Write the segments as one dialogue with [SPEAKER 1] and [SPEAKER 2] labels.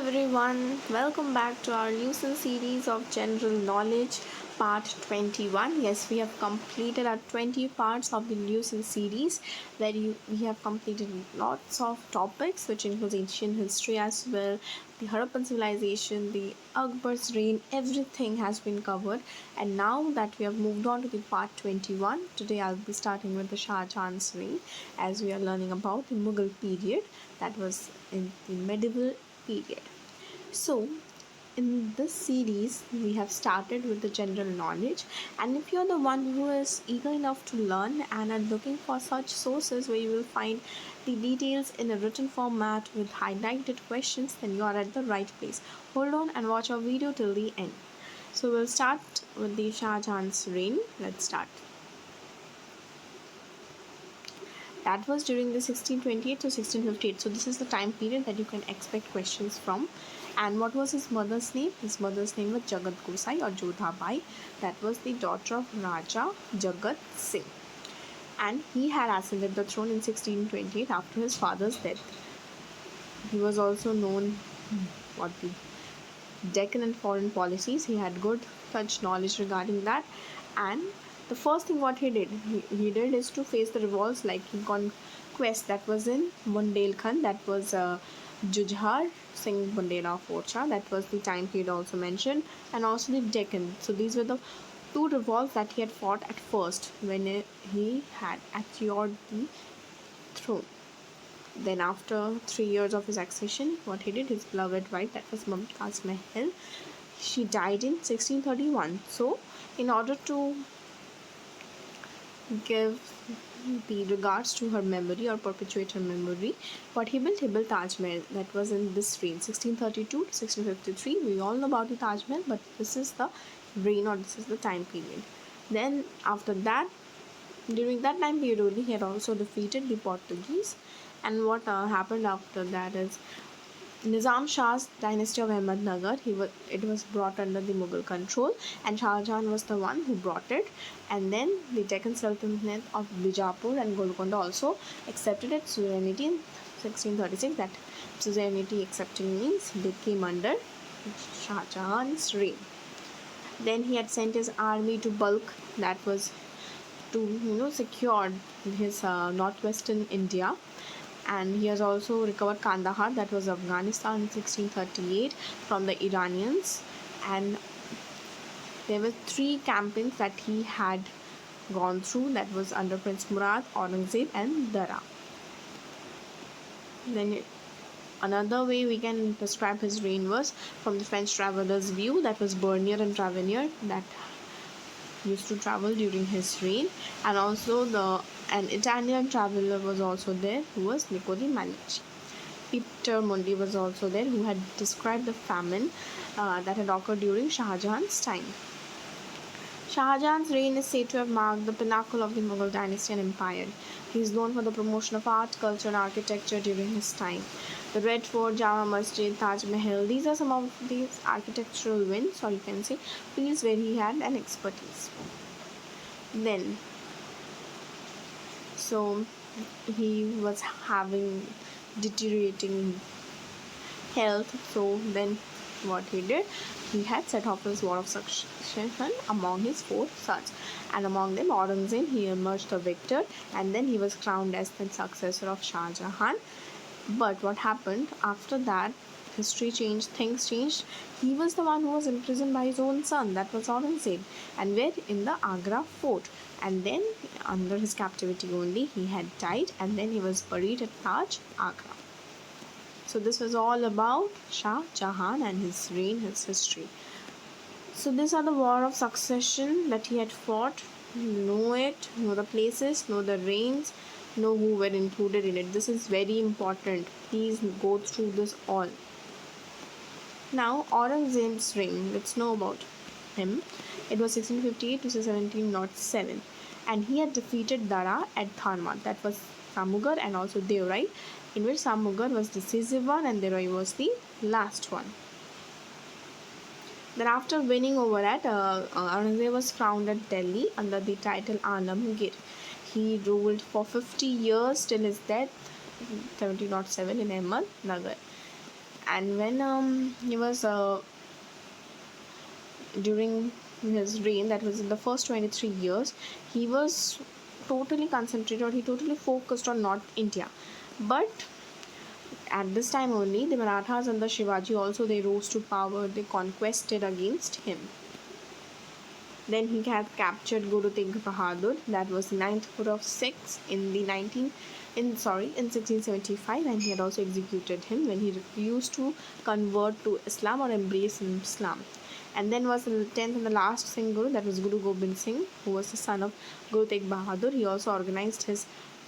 [SPEAKER 1] everyone, welcome back to our Lucent series of General Knowledge part 21. Yes, we have completed our 20 parts of the Lucent series where we have completed lots of topics which includes ancient history as well, the Harappan civilization, the Akbar's reign, everything has been covered. And now that we have moved on to the part 21, today I'll be starting with the Shah Jahan's reign as we are learning about the Mughal period that was in the medieval period. So, in this series, we have started with the general knowledge, and if you're the one who is eager enough to learn and are looking for such sources where you will find the details in a written format with highlighted questions, then you are at the right place. Hold on and watch our video till the end. So, we'll start with the Shah Jahan's reign. Let's start. That was during the 1628 to 1658. So this is the time period that you can expect questions from. And what was his mother's name? His mother's name was Jagat Gosai or Jodhabai. That was the daughter of Raja Jagat Singh. And he had ascended the throne in 1628 after his father's death. He was also known for the Deccan and foreign policies. He had good such knowledge regarding that. And the first thing what he did is to face the revolts like in conquest that was in Bundelkhand, that was Jujhar Singh Bundela Forcha, that was the time period also mentioned, and also the Deccan. So these were the two revolts that he had fought at first when he had acquired the throne. Then after 3 years of his accession, what he did, his beloved wife, that was Taj Mahal, she died in 1631. So in order to give the regards to her memory or perpetuate her memory, what he built Taj Mahal. That was in this reign 1632 to 1653. We all know about the Taj Mahal, but this is the reign or this is the time period. Then after that, during that time period only, he had also defeated the Portuguese. And what happened after that is Nizam Shah's dynasty of Ahmednagar, it was brought under the Mughal control, and Shah Jahan was the one who brought it. And then the Deccan Sultanate of Bijapur and Golconda also accepted its sovereignty in 1636. That sovereignty accepting means they came under Shah Jahan's reign. Then he had sent his army to Balkh, that was to secure his northwestern India. And he has also recovered Kandahar, that was Afghanistan, in 1638 from the Iranians. And there were 3 campaigns that he had gone through, that was under Prince Murad, Aurangzeb and Dara. Then another way we can describe his reign was from the French traveler's view, that was Bernier and Tavernier that used to travel during his reign. And also an Italian traveler was also there, who was Nico di Manici. Peter Mundi was also there, who had described the famine that had occurred during Shah Jahan's time. Shah Jahan's reign is said to have marked the pinnacle of the Mughal dynasty and empire. He is known for the promotion of art, culture and architecture during his time. The Red Fort, Jama Masjid, Taj Mahal, these are some of these architectural wins, or you can say fields where he had an expertise. Then, so he was having deteriorating health, so then what he did, he had set off his war of succession among his 4 sons, and among them Aurangzeb, he emerged the victor, and then he was crowned as the successor of Shah Jahan. But what happened after that, history changed, things changed. He was the one who was imprisoned by his own son, that was Aurangzeb, and where in the Agra fort. And then under his captivity only he had died, and then he was buried at Taj, Agra. So this was all about Shah Jahan and his reign, his history. So these are the war of succession that he had fought. Know it, know the places, know the reigns, know who were included in it. This is very important. Please go through this all. Now Aurangzeb's reign, let's know about him. It was 1658 to 1707, and he had defeated Dara at Dharma, that was Samugar, and also Devrai, in which Samugar was the decisive one and Devrai was the last one. Then after winning over at Aurangzeb was crowned at Delhi under the title Alamgir. He ruled for 50 years till his death 1707 in Ahmednagar. And when he was during his reign, that was in the first 23 years, he was totally concentrated, or he totally focused on North India. But at this time only, the Marathas and the Shivaji also, they rose to power, they conquested against him. Then he had captured Guru Tegh Bahadur, that was the 9th Guru of Sikhs in 1675, and he had also executed him when he refused to convert to Islam or embrace Islam. And then was the 10th and the last Singh Guru, that was Guru Gobind Singh, who was the son of Guru Tegh Bahadur. He also organized his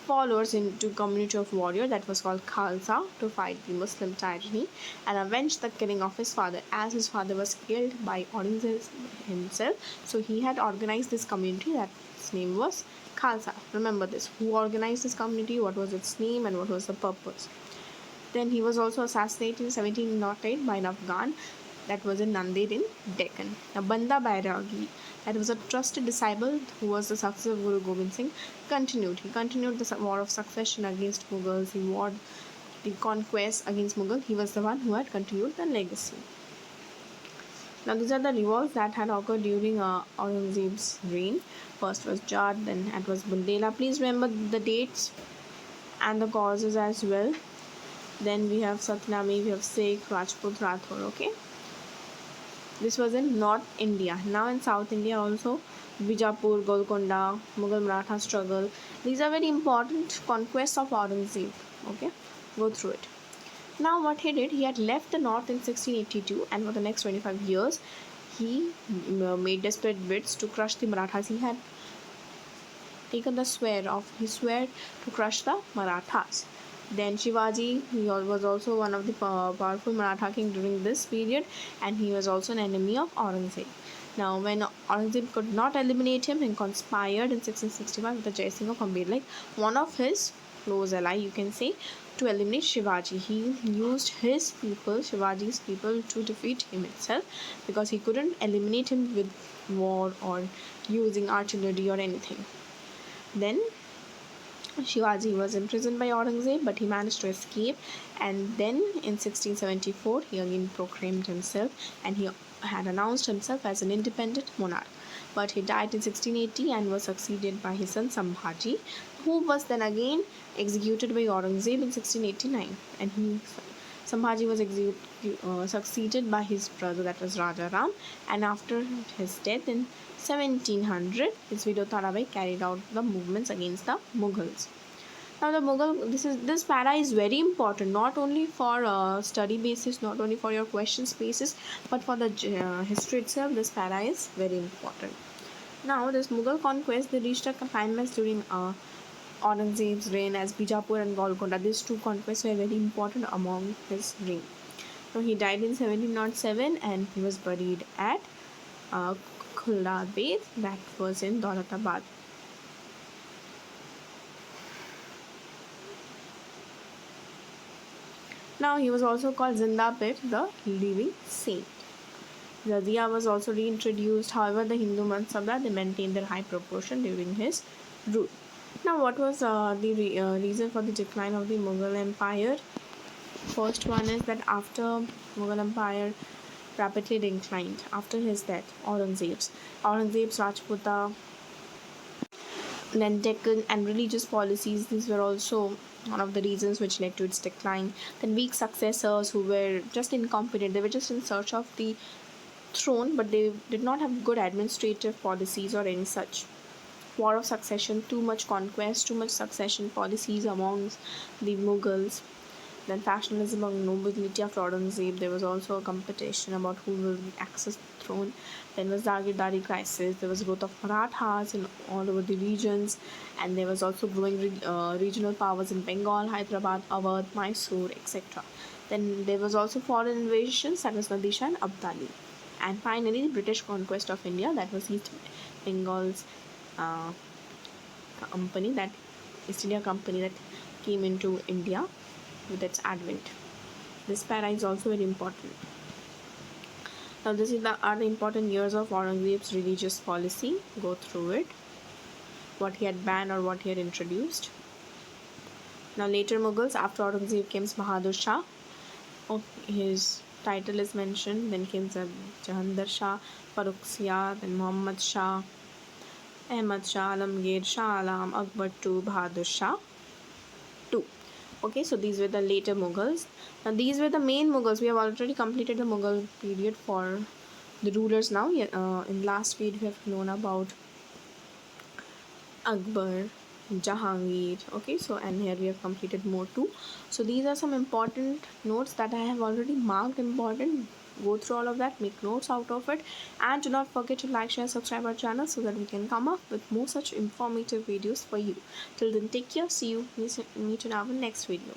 [SPEAKER 1] followers into community of warrior, that was called Khalsa, to fight the Muslim tyranny and avenge the killing of his father, as his father was killed by Aurangzeb himself. So he had organized this community, that's name was Khalsa. Remember this, who organized this community, what was its name, and what was the purpose. Then he was also assassinated in 1708 by an Afghan, that was in Nanded in Deccan. Now Banda Bairagi, that was a trusted disciple who was the successor of Guru Gobind Singh, continued the war of succession against Mughals. He won the conquest against Mughal. He was the one who had continued the legacy. Now these are the revolts that had occurred during Aurangzeb's reign. First was Jat, then it was Bundela. Please remember the dates and the causes as well. Then we have Satnami, we have Sikh, Rajput, Rathore. Okay, this was in North India. Now in South India also, Bijapur, Golconda, Mughal Maratha struggle. These are very important conquests of Aurangzeb. Okay, go through it. Now what he did, he had left the north in 1682, and for the next 25 years he made desperate bids to crush the Marathas. He had taken the swear to crush the Marathas. Then Shivaji, he was also one of the powerful Maratha king during this period, and he was also an enemy of Aurangzeb. Now when Aurangzeb could not eliminate him, he conspired in 1665 with the Jai Singh of Ambir, like one of his close ally, you can say, to eliminate Shivaji. He used his people, Shivaji's people, to defeat him itself, because he couldn't eliminate him with war or using artillery or anything. Then Shivaji was imprisoned by Aurangzeb, but he managed to escape, and then in 1674 he again proclaimed himself, and he had announced himself as an independent monarch. But he died in 1680 and was succeeded by his son Sambhaji, who was then again executed by Aurangzeb in 1689, and Sambhaji was succeeded by his brother, that was Raja Ram, and after his death in 1700, his widow Tarabai carried out the movements against the Mughals. Now the Mughal, this para is very important, not only for study basis, not only for your questions basis, but for the history itself. This para is very important. Now this Mughal conquest, they reached a climax during Aurangzeb's reign, as Bijapur and Golconda. These two conquests were very important among his reign. So he died in 1707, and he was buried at Khulda Bait, that was in Daulatabad. Now he was also called Zinda Pir, the living saint. The diya was also reintroduced. However, the Hindu Mansabdar, they maintained their high proportion during his rule. Now, what was the reason for the decline of the Mughal Empire? First one is that after Mughal Empire rapidly declined after his death, Aurangzeb's Rajputa, then Deccan and religious policies, these were also one of the reasons which led to its decline. Then weak successors who were just incompetent, they were just in search of the throne, but they did not have good administrative policies or any such. War of succession, too much conquest, too much succession policies amongst the Mughals. Then factionalism among nobility after Aurangzeb. There was also a competition about who will access the throne. Then was the Jagirdari crisis. There was growth of Marathas in all over the regions, and there was also growing regional powers in Bengal, Hyderabad, Awadh, Mysore, etc. Then there was also foreign invasions, that was Nadisha and Abdali. And finally, the British conquest of India, that was East Bengal's company, that East India Company that came into India with its advent. This para is also very important. Now this is are the important years of Aurangzeb's religious policy. Go through it, what he had banned or what he had introduced. Now later Mughals, after Aurangzeb came Bahadur Shah, Okay, his title is mentioned. Then came Jahandar Shah, Farooq Siyar, then Muhammad Shah, Ahmad Shah, Alamgir, Shah Alam, Akbar II, Bahadur Shah II. Okay, so these were the later Mughals. Now these were the main Mughals. We have already completed the Mughal period for the rulers now. Yeah, in last video we have known about Akbar, Jahangir. Okay, so and here we have completed more too. So these are some important notes that I have already marked important. Go through all of that, make notes out of it, and do not forget to like, share, subscribe our channel so that we can come up with more such informative videos for you. Till then, take care. See you. Meet you in our next video.